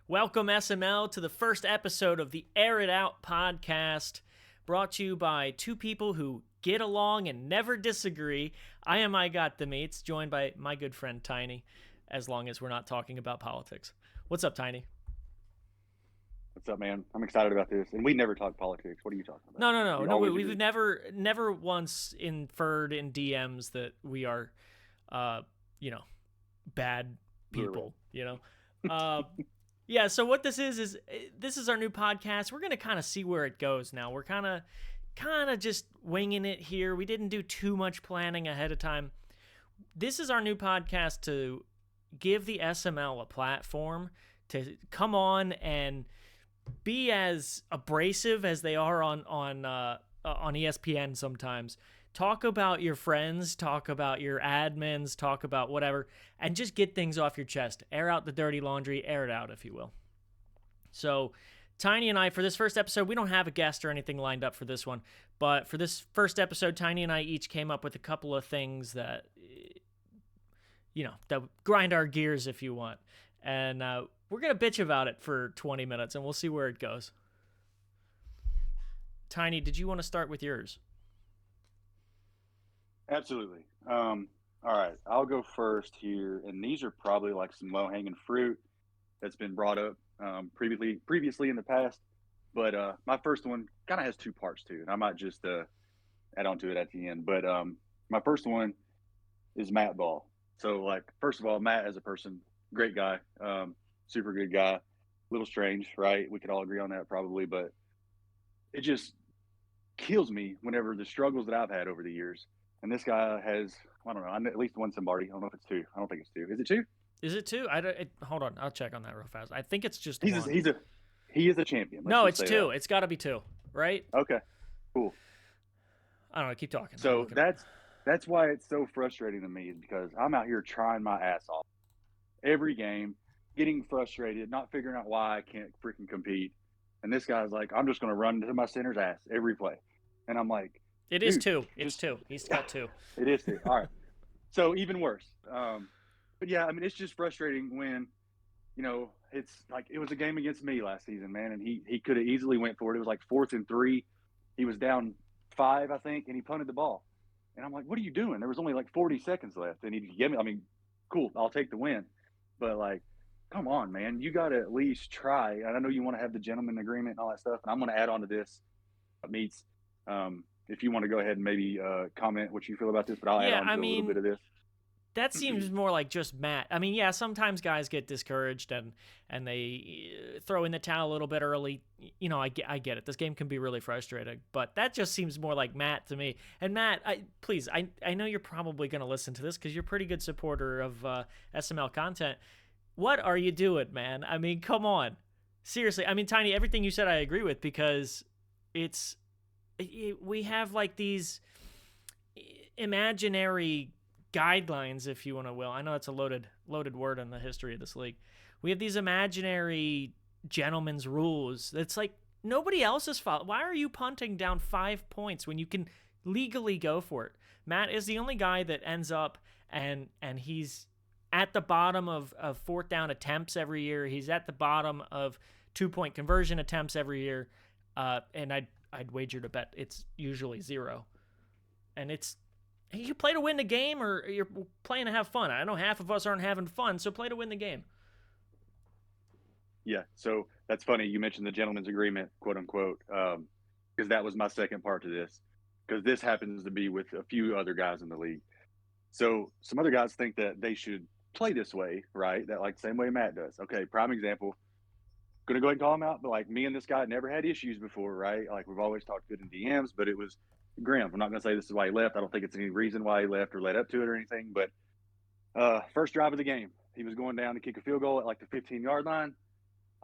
Welcome, SML, to the first episode of the Air It Out podcast, brought to you by two people who get along and never disagree. I am I Got the Meats, joined by my good friend Tiny, as long as we're not talking about politics. What's up, Tiny? What's up, man? I'm excited about this. And we never talk politics. What are you talking about? No. We've never once inferred in DMs that we are, bad people, Yeah, so what this is this is our new podcast. We're going to kind of see where it goes now. We're kind of just winging it here. We didn't do too much planning ahead of time. This is our new podcast to give the SML a platform to come on and be as abrasive as they are on ESPN sometimes. Talk about your friends, talk about your admins, talk about whatever, and just get things off your chest. Air out the dirty laundry, air it out, if you will. So, Tiny and I, for this first episode, we don't have a guest or anything lined up for this one, but for this first episode, Tiny and I each came up with a couple of things that, that grind our gears, if you want. And we're going to bitch about it for 20 minutes, and we'll see where it goes. Tiny, did you want to start with yours? Absolutely. All right, I'll go first here, and these are probably like some low-hanging fruit that's been brought up previously in the past. But my first one kind of has two parts to it. I might just add on to it at the end. But my first one is Matt Ball. So, first of all, Matt as a person, great guy, super good guy, a little strange, right? We could all agree on that probably, but it just kills me whenever the struggles that I've had over the years. And this guy has, I don't know, at least one somebody. I don't know if it's two. I don't think it's two. Is it two? Is it two? Hold on. I'll check on that real fast. I think it's just one. He is a champion. No, it's two. It's got to be two, right? Okay, cool. I don't know. Keep talking. So that's why it's so frustrating to me, is because I'm out here trying my ass off every game, getting frustrated, not figuring out why I can't freaking compete. And this guy's like, I'm just going to run into my center's ass every play. And I'm like, it is two. It's two. He's got two. It is two. All right. So even worse. But yeah, I mean, it's just frustrating when, it's like it was a game against me last season, man, and he could have easily went for it. It was like 4th and 3. He was down 5, I think, and he punted the ball. And I'm like, what are you doing? There was only like 40 seconds left, and he gave me. I mean, cool, I'll take the win, but come on, man, you got to at least try. And I know you want to have the gentleman agreement and all that stuff, and I'm going to add on to this, Meats. If you want to go ahead and maybe comment what you feel about this, but I'll add on to a little bit of this. That seems more like just Matt. I mean, yeah, sometimes guys get discouraged and they throw in the towel a little bit early. I get it. This game can be really frustrating, but that just seems more like Matt to me. And Matt, please, I know you're probably going to listen to this because you're a pretty good supporter of SML content. What are you doing, man? I mean, come on. Seriously. I mean, Tiny, everything you said I agree with, because we have like these imaginary guidelines, if you want to will. I know it's a loaded word in the history of this league. We have these imaginary gentleman's rules. It's like nobody else is following. Why are you punting down 5 points when you can legally go for it? Matt is the only guy that ends up and he's at the bottom of 4th down attempts every year. He's at the bottom of 2-point conversion attempts every year. And I'd wager to bet it's usually 0. And you play to win the game, or you're playing to have fun. I know half of us aren't having fun, so play to win the game. Yeah, so that's funny. You mentioned the gentleman's agreement, quote unquote, because that was my second part to this, because this happens to be with a few other guys in the league. So some other guys think that they should play this way, right? That same way Matt does. Okay, prime example. Going to go ahead and call him out, but me and this guy never had issues before, right? We've always talked good in DMs, but it was grim. I'm not going to say this is why he left. I don't think it's any reason why he left or led up to it or anything, but first drive of the game, he was going down to kick a field goal at the 15-yard line.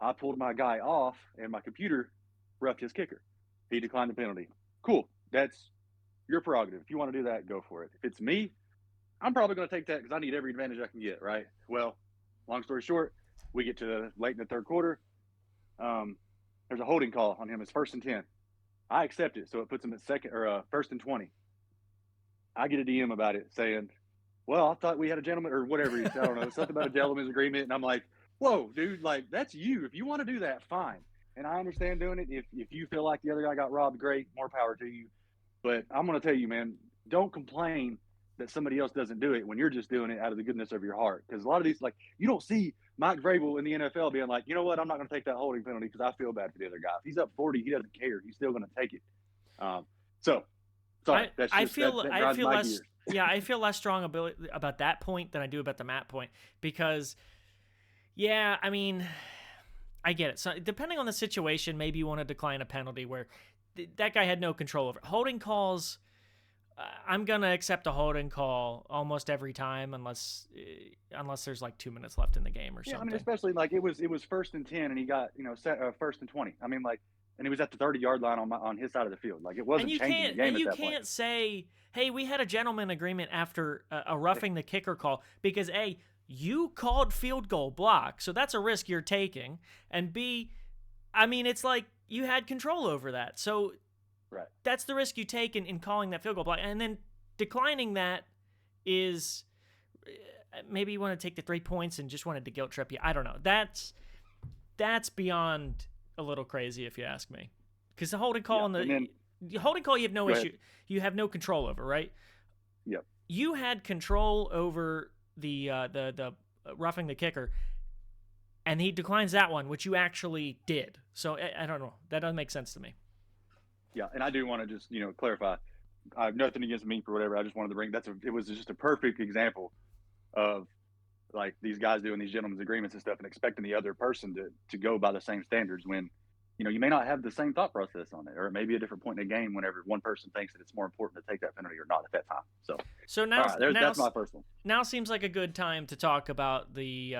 I pulled my guy off, and my computer roughed his kicker. He declined the penalty. Cool. That's your prerogative. If you want to do that, go for it. If it's me, I'm probably going to take that because I need every advantage I can get, right? Well, long story short, we get to late in the third quarter. There's a holding call on him. It's 1st and 10. I accept it, so it puts him at 1st and 20. I get a DM about it saying, well, I thought we had a gentleman or whatever. I don't know, something about a gentleman's agreement. And I'm like, whoa, dude, like that's you. If you want to do that, fine. And I understand doing it. If you feel like the other guy got robbed, great, more power to you. But I'm going to tell you, man, don't complain that somebody else doesn't do it when you're just doing it out of the goodness of your heart. Because a lot of these, like, you don't see Mike Vrabel in the NFL being like, you know what, I'm not going to take that holding penalty because I feel bad for the other guy. If he's up 40, he doesn't care. He's still going to take it. So, sorry, that's just, that drives my gears. Yeah, I feel less strong about that point than I do about the Matt point because, yeah, I mean, I get it. So depending on the situation, maybe you want to decline a penalty where that guy had no control over it. Holding calls, I'm gonna accept a holding call almost every time unless there's like 2 minutes left in the game or something. Yeah, I mean, especially like it was 1st and 10, and he got set 1st and 20. I mean, like, and he was at the 30-yard line on his side of the field. Like it wasn't changing the game at that point. And you can't say, hey, we had a gentleman agreement after a roughing the kicker call because A, you called field goal block, so that's a risk you're taking, and B, I mean, it's like you had control over that, so right. That's the risk you take in calling that field goal block, and then declining that is maybe you want to take the 3 points and just wanted to guilt trip you. I don't know. That's beyond a little crazy if you ask me, because the holding call the holding call you have no issue, you have no control over, right? Yep. You had control over the roughing the kicker, and he declines that one, which you actually did. So I don't know. That doesn't make sense to me. Yeah, and I do want to just clarify. I have nothing against Mink or whatever. I just wanted to bring it was just a perfect example of like these guys doing these gentlemen's agreements and stuff and expecting the other person to go by the same standards when you may not have the same thought process on it, or it may be a different point in the game whenever one person thinks that it's more important to take that penalty or not at that time. So now, that's my first one. Now seems like a good time to talk about the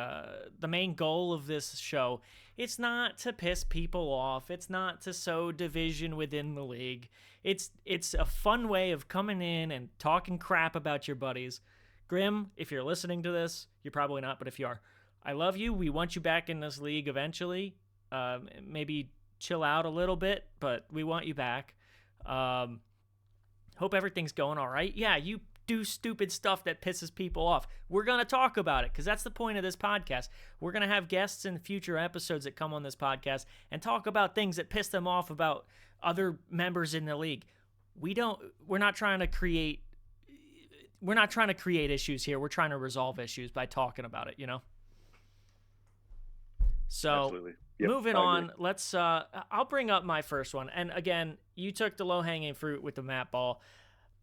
main goal of this show. It's not to piss people off. It's not to sow division within the league. It's a fun way of coming in and talking crap about your buddies. Grim, if you're listening to this, you're probably not, but if you are, I love you. We want you back in this league eventually. Maybe chill out a little bit, but we want you back. Hope everything's going all right. Yeah, you do stupid stuff that pisses people off. We're going to talk about it because that's the point of this podcast. We're going to have guests in future episodes that come on this podcast and talk about things that piss them off about other members in the league. We're not trying to create issues here. We're trying to resolve issues by talking about it, So absolutely. Yep, moving on, let's I'll bring up my first one. And again, you took the low-hanging fruit with the Matt ball.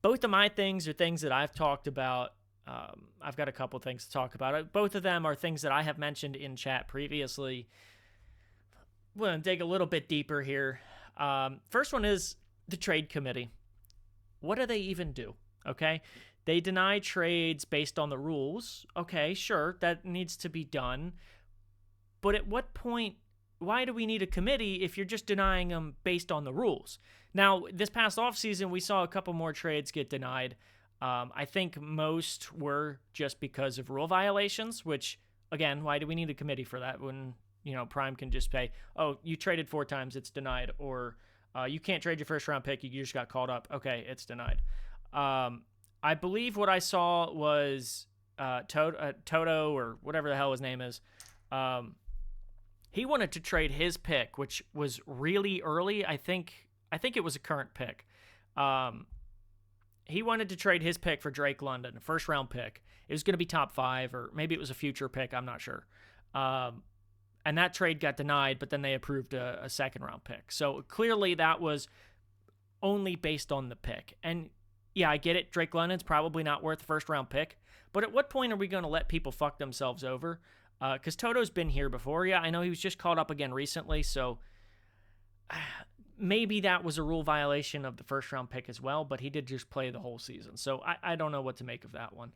Both of my things are things that I've talked about. I've got a couple things to talk about. Both of them are things that I have mentioned in chat previously. We're going to dig a little bit deeper here. First one is the trade committee. What do they even do? Okay. They deny trades based on the rules. Okay, sure, that needs to be done. But at what point, why do we need a committee if you're just denying them based on the rules? Now, this past offseason, we saw a couple more trades get denied. I think most were just because of rule violations, which, again, why do we need a committee for that when, Prime can just say, oh, you traded 4 times, it's denied, or you can't trade your first-round pick, you just got called up. Okay, it's denied. I believe what I saw was Toto, or whatever the hell his name is, he wanted to trade his pick, which was really early. I think it was a current pick. He wanted to trade his pick for Drake London, a first-round pick. It was going to be top 5, or maybe it was a future pick. I'm not sure. And that trade got denied, but then they approved a second-round pick. So clearly that was only based on the pick. And yeah, I get it. Drake London's probably not worth a first-round pick. But at what point are we going to let people fuck themselves over? Because Toto's been here before. Yeah, I know he was just called up again recently, so maybe that was a rule violation of the first-round pick as well, but he did just play the whole season. So I don't know what to make of that one.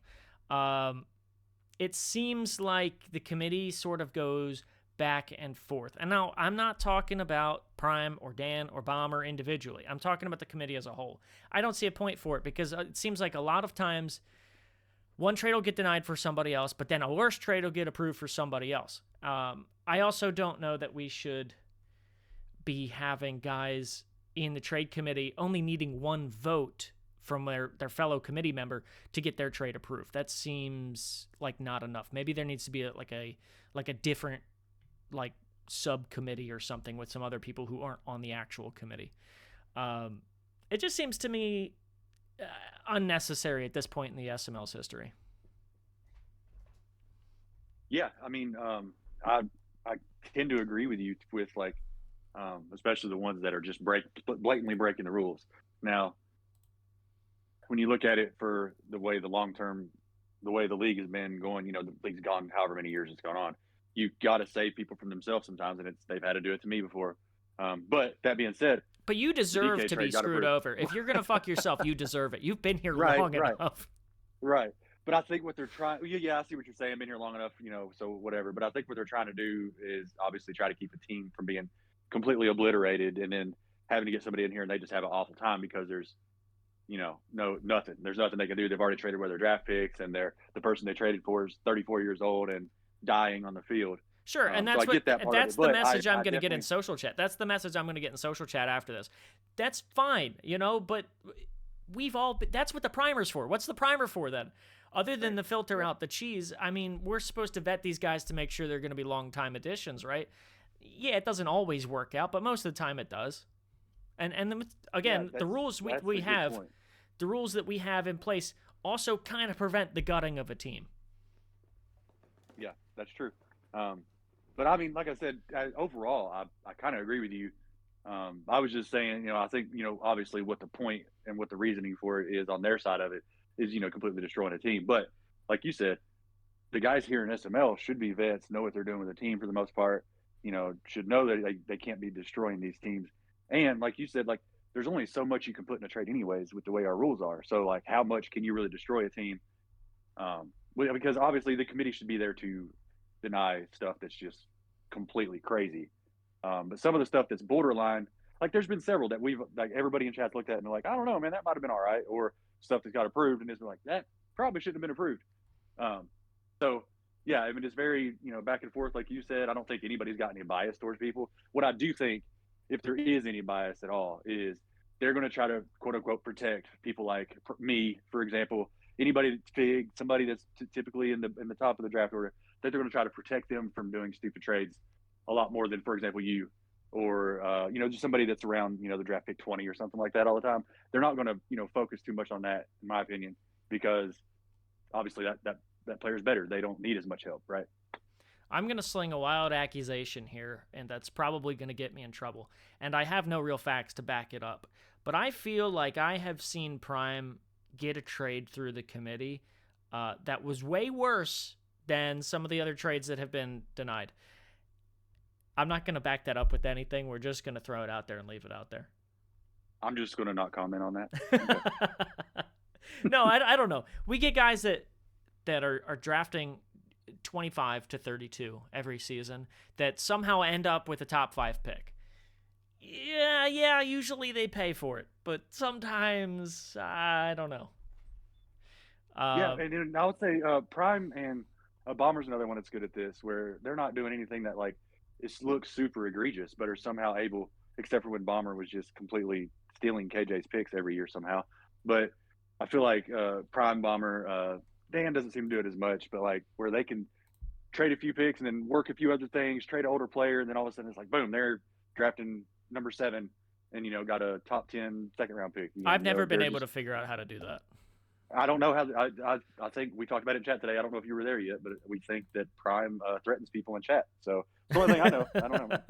It seems like the committee sort of goes back and forth. And now, I'm not talking about Prime or Dan or Bomber individually. I'm talking about the committee as a whole. I don't see a point for it because it seems like a lot of times one trade will get denied for somebody else, but then a worse trade will get approved for somebody else. I also don't know that we should be having guys in the trade committee only needing one vote from their fellow committee member to get their trade approved. That seems like not enough. Maybe there needs to be a different like subcommittee or something with some other people who aren't on the actual committee. It just seems to me unnecessary at this point in the SML's history. Yeah, I mean, I tend to agree with you with like, especially the ones that are just blatantly breaking the rules. Now, when you look at it for the way the league has been going, the league's gone however many years it's gone on. You've got to save people from themselves sometimes, and they've had to do it to me before. But that being said, but you deserve to be screwed over. If you're gonna fuck yourself, you deserve it. You've been here long enough. Right. But I think what they're trying, yeah, I see what you're saying. Been here long enough, so whatever. But I think what they're trying to do is obviously try to keep the team from being completely obliterated, and then having to get somebody in here and they just have an awful time because there's, nothing. There's nothing they can do. They've already traded away their draft picks, and the person they traded for is 34 years old and dying on the field. Sure, and that's the message I'm going to get in social chat. That's the message I'm going to get in social chat after this. That's fine, but that's what the primer's for. What's the primer for then? Other than to filter out the cheese, I mean, we're supposed to vet these guys to make sure they're going to be long-time additions, right? Yeah, it doesn't always work out, but most of the time it does. And again, the rules we have, the rules that we have in place also kind of prevent the gutting of a team. Yeah, that's true. But I mean, like I said, overall, I kind of agree with you. I was just saying, I think, obviously what the point and what the reasoning for it is on their side of it is, completely destroying a team. But like you said, the guys here in SML should be vets, know what they're doing with the team for the most part, should know that they can't be destroying these teams. And like you said, like there's only so much you can put in a trade anyways with the way our rules are. So like how much can you really destroy a team? Because obviously the committee should be there to deny stuff that's just completely crazy. But some of the stuff that's borderline, like there's been several that everybody in chat's looked at and they're like, I don't know, man, that might have been all right. Or stuff that got approved and it's like, that probably shouldn't have been approved. So yeah, I mean, it's very, back and forth. Like you said, I don't think anybody's got any bias towards people. What I do think, if there is any bias at all, is they're going to try to quote unquote protect people like me, for example, anybody that's big, somebody that's typically in the top of the draft order, that they're going to try to protect them from doing stupid trades a lot more than, for example, you or, just somebody that's around, the draft pick 20 or something like that all the time. They're not going to, focus too much on that, in my opinion, because obviously that player's better. They don't need as much help, right? I'm going to sling a wild accusation here, and that's probably going to get me in trouble. And I have no real facts to back it up. But I feel like I have seen Prime get a trade through the committee that was way worse than some of the other trades that have been denied. I'm not going to back that up with anything. We're just going to throw it out there and leave it out there. I'm just going to not comment on that. No, I don't know. We get guys that are drafting 25 to 32 every season that somehow end up with a top 5 pick. Yeah, usually they pay for it, but sometimes I don't know. And I would say Prime and Bomber's another one that's good at this, where they're not doing anything that like it looks super egregious, but are somehow able, except for when Bomber was just completely stealing KJ's picks every year somehow. But I feel like Prime, Bomber, Dan doesn't seem to do it as much, but like where they can trade a few picks and then work a few other things, trade an older player, and then all of a sudden it's like, boom, they're drafting number 7 and, got a top 10 second round pick. I've never been able to figure out how to do that. I don't know how. I think we talked about it in chat today. I don't know if you were there yet, but we think that Prime threatens people in chat. So it's the only thing I know. I don't know.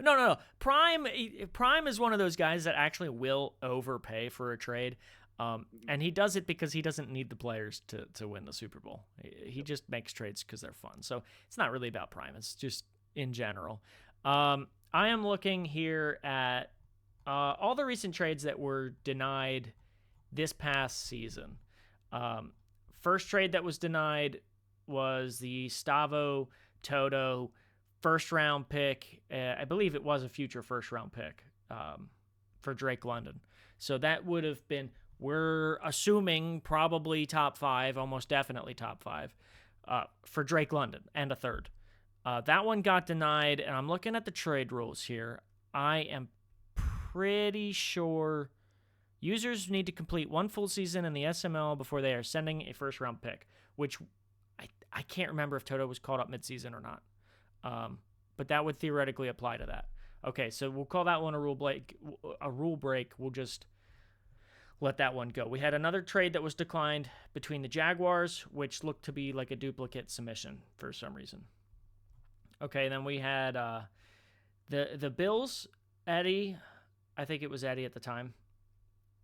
No. Prime is one of those guys that actually will overpay for a trade. And he does it because he doesn't need the players to win the Super Bowl. He just makes trades because they're fun. So it's not really about Prime. It's just in general. I am looking here at all the recent trades that were denied this past season. First trade that was denied was the Stavo Toto first-round pick. I believe it was a future first-round pick for Drake London. So that would have been... We're assuming probably top 5, almost definitely top 5 for Drake London and a third. That one got denied, and I'm looking at the trade rules here. I am pretty sure users need to complete 1 full season in the SML before they are sending a first-round pick, which I can't remember if Toto was called up midseason or not. but that would theoretically apply to that. Okay, so we'll call that one a rule break. We'll just let that one go. We had another trade that was declined between the Jaguars, which looked to be like a duplicate submission for some reason. Okay, then we had the Bills, Eddie, I think it was Eddie at the time,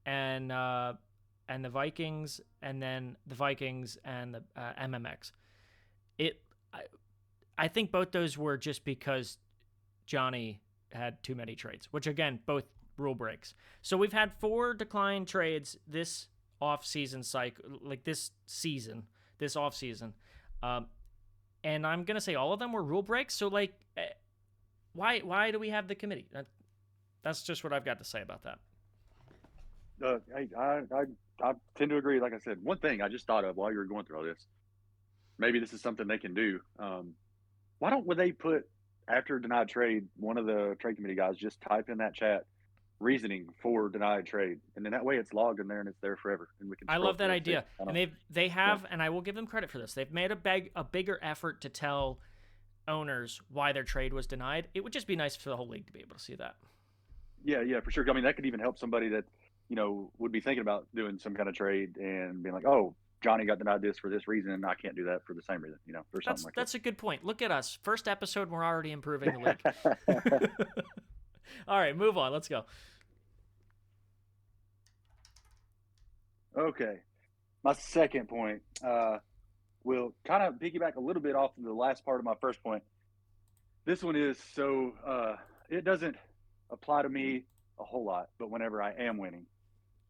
and the Vikings, and then the Vikings and the MMX. I think both those were just because Johnny had too many trades, which again, both rule breaks. So we've had 4 declined trades this off-season cycle, like this off-season. And I'm going to say all of them were rule breaks. So like, why do we have the committee? That's just what I've got to say about that. I tend to agree. Like I said, one thing I just thought of while you were going through all this, maybe this is something they can do. Would they put, after denied trade, one of the trade committee guys just type in that chat reasoning for denied trade, and then that way it's logged in there and it's there forever, and we can. I love that idea, and they have, and I will give them credit for this. They've made a bigger effort to tell owners why their trade was denied. It would just be nice for the whole league to be able to see that. Yeah, for sure. I mean, that could even help somebody that would be thinking about doing some kind of trade and being like, oh, Johnny got denied this for this reason, and I can't do that for the same reason, or something like that. That's a good point. Look at us. First episode, we're already improving the league. All right, move on. Let's go. Okay. My second point will kind of piggyback a little bit off of the last part of my first point. This one is it doesn't apply to me a whole lot, but whenever I am winning,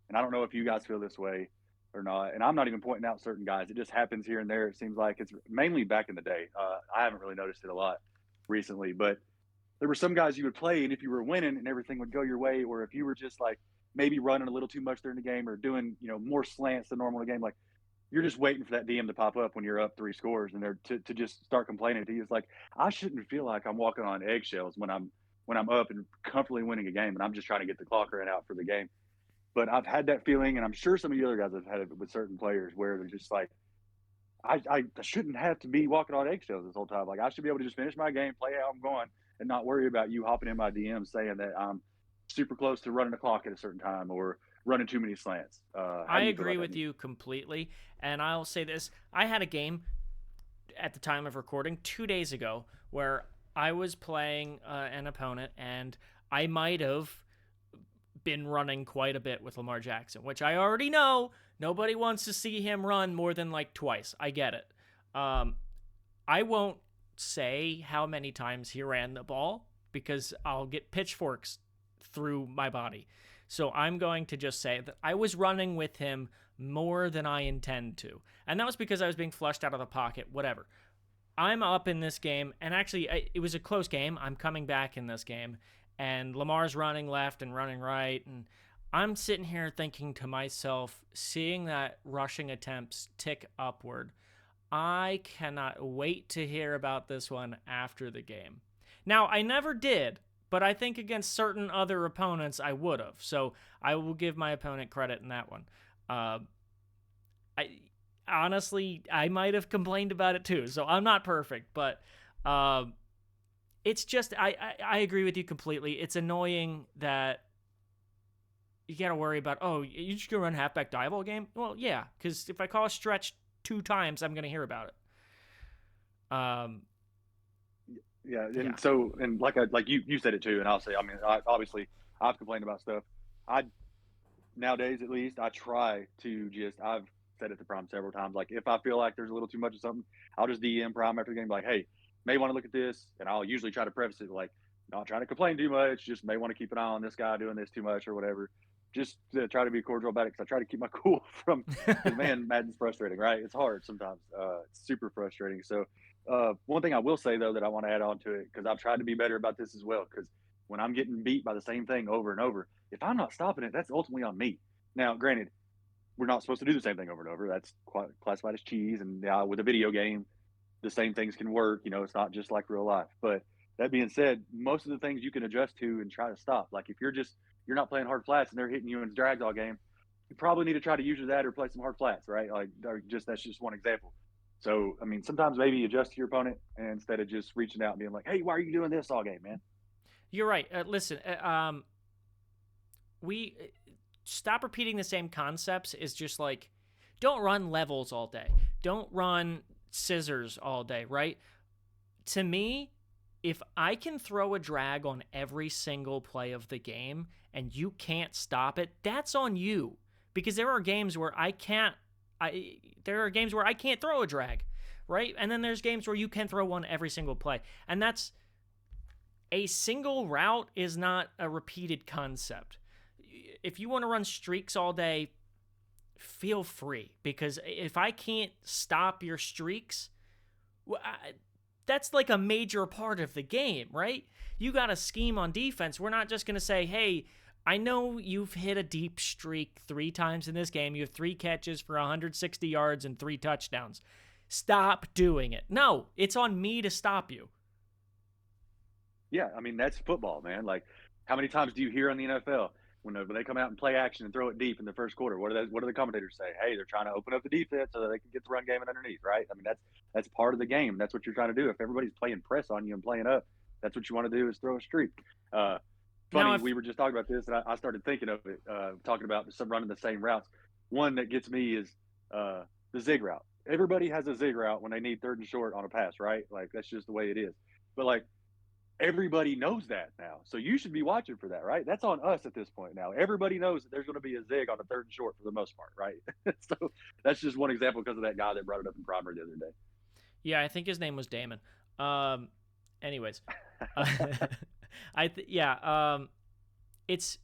and I don't know if you guys feel this way or not, and I'm not even pointing out certain guys. It just happens here and there. It seems like it's mainly back in the day. I haven't really noticed it a lot recently, but there were some guys you would play, and if you were winning and everything would go your way, or if you were just like maybe running a little too much during the game or doing more slants than normal in the game, like you're just waiting for that DM to pop up when you're up 3 scores, and they're to just start complaining to you. It's like, I shouldn't feel like I'm walking on eggshells when I'm up and comfortably winning a game, and I'm just trying to get the clock ran out for the game. But I've had that feeling, and I'm sure some of you other guys have had it with certain players where they're just like, I shouldn't have to be walking on eggshells this whole time. Like, I should be able to just finish my game, play how I'm going, and not worry about you hopping in my DM saying that I'm super close to running the clock at a certain time or running too many slants. I agree with you completely. And I'll say this. I had a game at the time of recording 2 days ago where I was playing an opponent, and I might have been running quite a bit with Lamar Jackson, which I already know nobody wants to see him run more than like twice. I get it. I won't say how many times he ran the ball because I'll get pitchforks through my body. So I'm going to just say that I was running with him more than I intend to. And that was because I was being flushed out of the pocket, whatever. I'm up in this game, and actually it was a close game. I'm coming back in this game, and Lamar's running left and running right, and I'm sitting here thinking to myself, seeing that rushing attempts tick upward, I cannot wait to hear about this one after the game. Now, I never did, but I think against certain other opponents I would have. So I will give my opponent credit in that one. Honestly, I might have complained about it too. So I'm not perfect, but it's just, I agree with you completely. It's annoying that you got to worry about, oh, you just going to run halfback dive all game? Well, yeah, because if I call a stretch 2 times, I'm going to hear about it. So, and like you said it too, and I'll say, I mean, obviously I've complained about stuff. Nowadays, at least, I try to I've said it to Prime several times. Like, if I feel like there's a little too much of something, I'll just DM Prime after the game, like, hey, may want to look at this. And I'll usually try to preface it like, not trying to complain too much, just may want to keep an eye on this guy doing this too much or whatever. Just to try to be cordial about it, because I try to keep my cool from, man, Madden's frustrating, right? It's hard sometimes. It's super frustrating. So one thing I will say, though, that I want to add on to it, because I've tried to be better about this as well, because when I'm getting beat by the same thing over and over, if I'm not stopping it, that's ultimately on me. Now, granted, we're not supposed to do the same thing over and over. That's classified as cheese. And with a video game, the same things can work. It's not just like real life. But that being said, most of the things you can adjust to and try to stop. Like, if you're not playing hard flats and they're hitting you in drags all game, you probably need to try to use that or play some hard flats, right? Like, that's just one example. So, I mean, sometimes maybe adjust your opponent instead of just reaching out and being like, hey, why are you doing this all game, man? You're right. Listen, we stop repeating the same concepts is just like, don't run levels all day. Don't run scissors all day, right? To me, if I can throw a drag on every single play of the game and you can't stop it, that's on you. Because there are games where I can't throw a drag, right? And then there's games where you can throw one every single play. And that's a single route is not a repeated concept. If you want to run streaks all day, feel free, because if I can't stop your streaks, that's like a major part of the game, right? You got a scheme on defense. We're not just going to say, hey, I know you've hit a deep streak 3 times in this game. You have 3 catches for 160 yards and 3 touchdowns. Stop doing it. No, it's on me to stop you. Yeah, I mean, that's football, man. Like, how many times do you hear in the NFL when they come out and play action and throw it deep in the first quarter? What do the commentators say? Hey, they're trying to open up the defense so that they can get the run game underneath, right? I mean, that's part of the game. That's what you're trying to do. If everybody's playing press on you and playing up, that's what you want to do is throw a streak. Funny, we were just talking about this, and I started thinking of it, talking about running the same routes. One that gets me is the zig route. Everybody has a zig route when they need 3rd and short on a pass, right? Like, that's just the way it is. But, like, everybody knows that now. So you should be watching for that, right? That's on us at this point now. Everybody knows that there's going to be a zig on a 3rd and short for the most part, right? So that's just one example because of that guy that brought it up in Primer the other day. Yeah, I think his name was Damon. Anyways. It's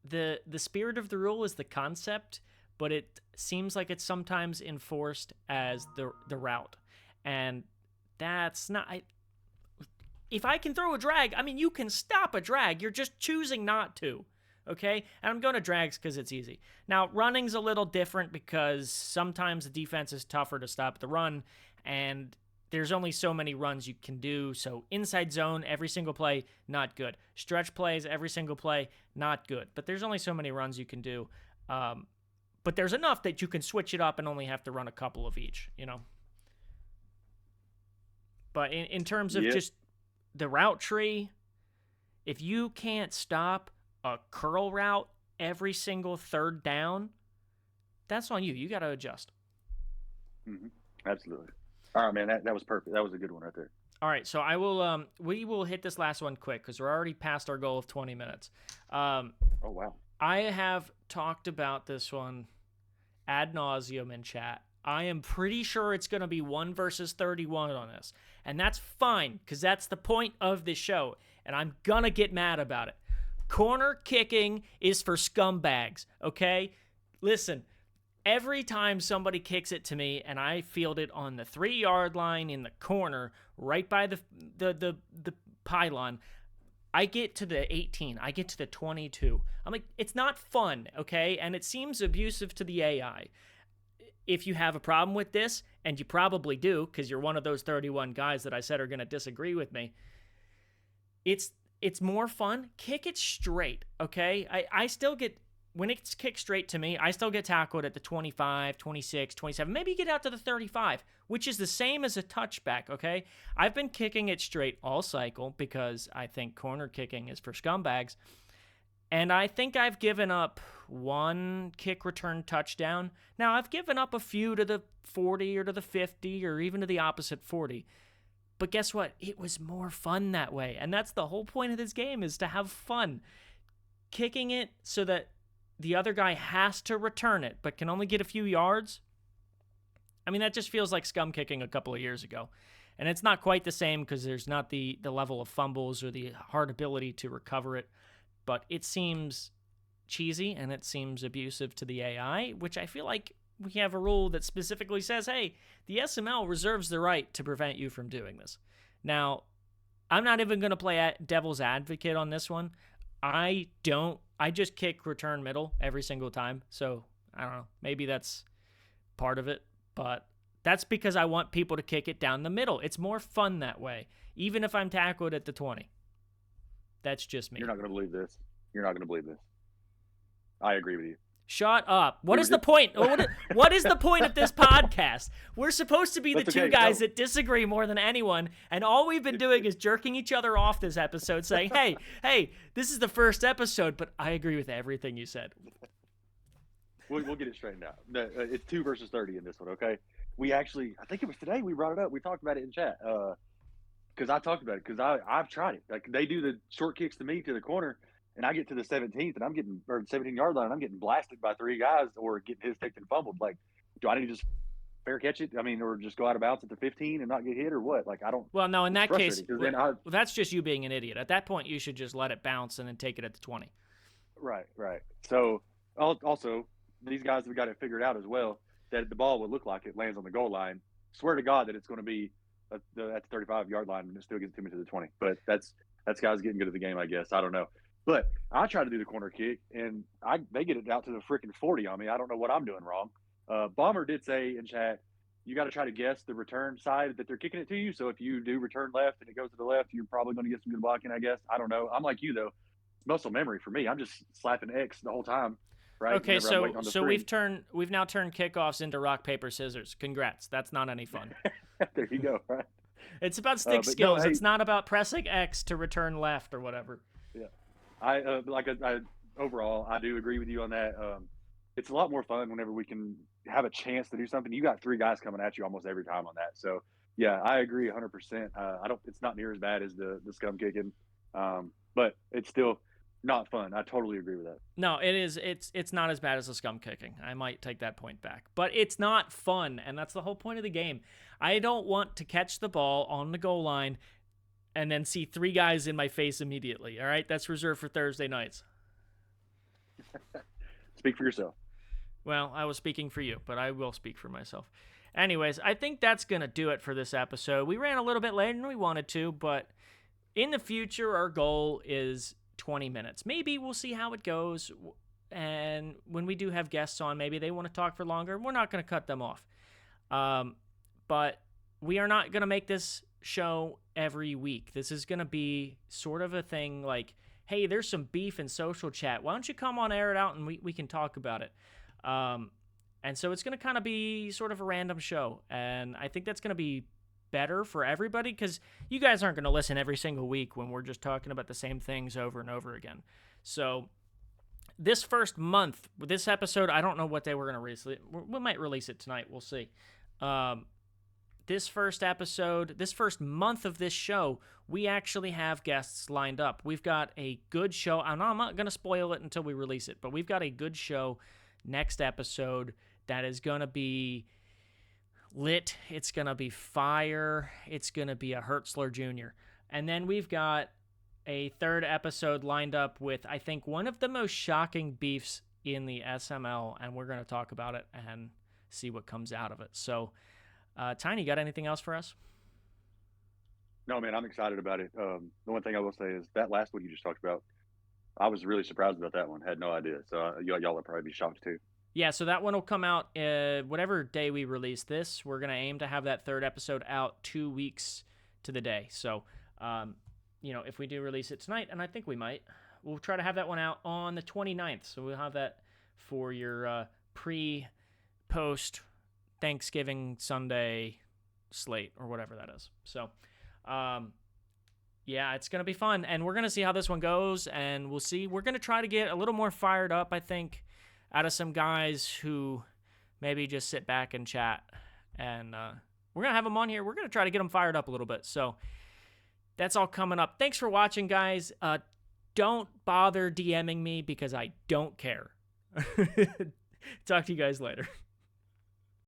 the spirit of the rule is the concept, but it seems like it's sometimes enforced as the route. And that's not... If I can throw a drag, I mean, you can stop a drag. You're just choosing not to, okay? And I'm going to drags because it's easy. Now, running's a little different because sometimes the defense is tougher to stop the run, and there's only so many runs you can do. So inside zone, every single play, not good. Stretch plays, every single play, not good. But there's only so many runs you can do. But there's enough that you can switch it up and only have to run a couple of each, you know? But in terms of just the route tree, if you can't stop a curl route every single 3rd down, that's on you. You got to adjust. Mm-hmm. Absolutely. All right, man. That was perfect. That was a good one right there. All right, so we will hit this last one quick because we're already past our goal of 20 minutes. Oh, wow. I have talked about this one ad nauseum in chat. I am pretty sure it's going to be 1 versus 31 on this. And that's fine, because that's the point of this show. And I'm going to get mad about it. Corner kicking is for scumbags, okay? Listen, every time somebody kicks it to me and I field it on the 3-yard line in the corner, right by the pylon, I get to the 18. I get to the 22. I'm like, it's not fun, okay? And it seems abusive to the AI. If you have a problem with this, and you probably do, because you're one of those 31 guys that I said are going to disagree with me, it's more fun. Kick it straight, okay? I still get, when it's kicked straight to me, I still get tackled at the 25, 26, 27, maybe get out to the 35, which is the same as a touchback, okay? I've been kicking it straight all cycle because I think corner kicking is for scumbags. And I think I've given up 1 kick return touchdown. Now, I've given up a few to the 40 or to the 50 or even to the opposite 40. But guess what? It was more fun that way. And that's the whole point of this game, is to have fun. Kicking it so that the other guy has to return it but can only get a few yards. I mean, that just feels like scum kicking a couple of years ago. And it's not quite the same because there's not the level of fumbles or the hard ability to recover it. But it seems cheesy and it seems abusive to the AI, which I feel like we have a rule that specifically says, hey, the SML reserves the right to prevent you from doing this. Now, I'm not even going to play devil's advocate on this one. I just kick return middle every single time. So, I don't know. Maybe that's part of it. But that's because I want people to kick it down the middle. It's more fun that way, even if I'm tackled at the 20. That's just me. You're not going to believe this. I agree with you. Shut up. What is the point? What is the point of this podcast? We're supposed to be the two guys that disagree more than anyone, and all we've been doing is jerking each other off this episode, saying, hey, this is the first episode, but I agree with everything you said. We'll get it straightened out. It's 2 versus 30 in this one, okay? We actually, I think it was today we brought it up. We talked about it in chat because I talked about it because I've tried it. Like, they do the short kicks to me to the corner, and I get to the 17th, and I'm getting, or 17-yard line, and I'm getting blasted by 3 guys or getting his picked and fumbled. Like, do I need to just fair catch it? I mean, or just go out of bounds at the 15 and not get hit, or what? Like, I don't. Well, no, in that case, that's just you being an idiot. At that point, you should just let it bounce and then take it at the 20. Right. So, also, these guys have got it figured out as well, that the ball would look like it lands on the goal line. Swear to God that it's going to be at the 35-yard line, and it still gets to me to the 20. But that's guys getting good at the game, I guess. I don't know. But I try to do the corner kick, and they get it out to the freaking 40 on me. I don't know what I'm doing wrong. Bomber did say in chat, you got to try to guess the return side that they're kicking it to you. So if you do return left and it goes to the left, you're probably going to get some good blocking, I guess. I don't know. I'm like you, though. Muscle memory for me. I'm just slapping X the whole time. Right? Okay, so we've now turned kickoffs into rock, paper, scissors. Congrats. That's not any fun. There you go, right? It's about stick skills. No, hey, it's not about pressing X to return left or whatever. Yeah. Overall, I do agree with you on that. It's a lot more fun whenever we can have a chance to do something. You got 3 guys coming at you almost every time on that. So, yeah, I agree 100%. It's not near as bad as the scum kicking, but it's still not fun. I totally agree with that. No, it is. It's not as bad as the scum kicking. I might take that point back. But it's not fun, and that's the whole point of the game. I don't want to catch the ball on the goal line and then see 3 guys in my face immediately, all right? That's reserved for Thursday nights. Speak for yourself. Well, I was speaking for you, but I will speak for myself. Anyways, I think that's going to do it for this episode. We ran a little bit later than we wanted to, but in the future, our goal is 20 minutes. Maybe we'll see how it goes, and when we do have guests on, maybe they want to talk for longer. We're not going to cut them off. But we are not going to make this show every week. This is going to be sort of a thing like, hey, there's some beef in social chat. Why don't you come on, air it out, and we can talk about it. And so it's going to kind of be sort of a random show, and I think that's going to be better for everybody because you guys aren't going to listen every single week when we're just talking about the same things over and over again. So this first month, with this episode, I don't know what day we're going to release it. We might release it tonight. We'll see. This first episode, this first month of this show, we actually have guests lined up. We've got a good show. I'm not going to spoil it until we release it, but we've got a good show next episode that is going to be lit. It's going to be fire. It's going to be a Hertzler Jr. And then we've got a third episode lined up with, I think, one of the most shocking beefs in the SML, and we're going to talk about it and see what comes out of it. So, Tiny, got anything else for us? No, man, I'm excited about it. The one thing I will say is that last one you just talked about, I was really surprised about that one. Had no idea. So y'all will probably be shocked too. Yeah, so that one will come out whatever day we release this. We're going to aim to have that third episode out 2 weeks to the day. So, if we do release it tonight, and I think we might, we'll try to have that one out on the 29th. So we'll have that for your post Thanksgiving Sunday slate or whatever that is. So, yeah, it's going to be fun, and we're going to see how this one goes, and we'll see. We're going to try to get a little more fired up, I think, out of some guys who maybe just sit back and chat, and we're going to have them on here. We're going to try to get them fired up a little bit, so that's all coming up. Thanks for watching, guys. Don't bother DMing me because I don't care. Talk to you guys later.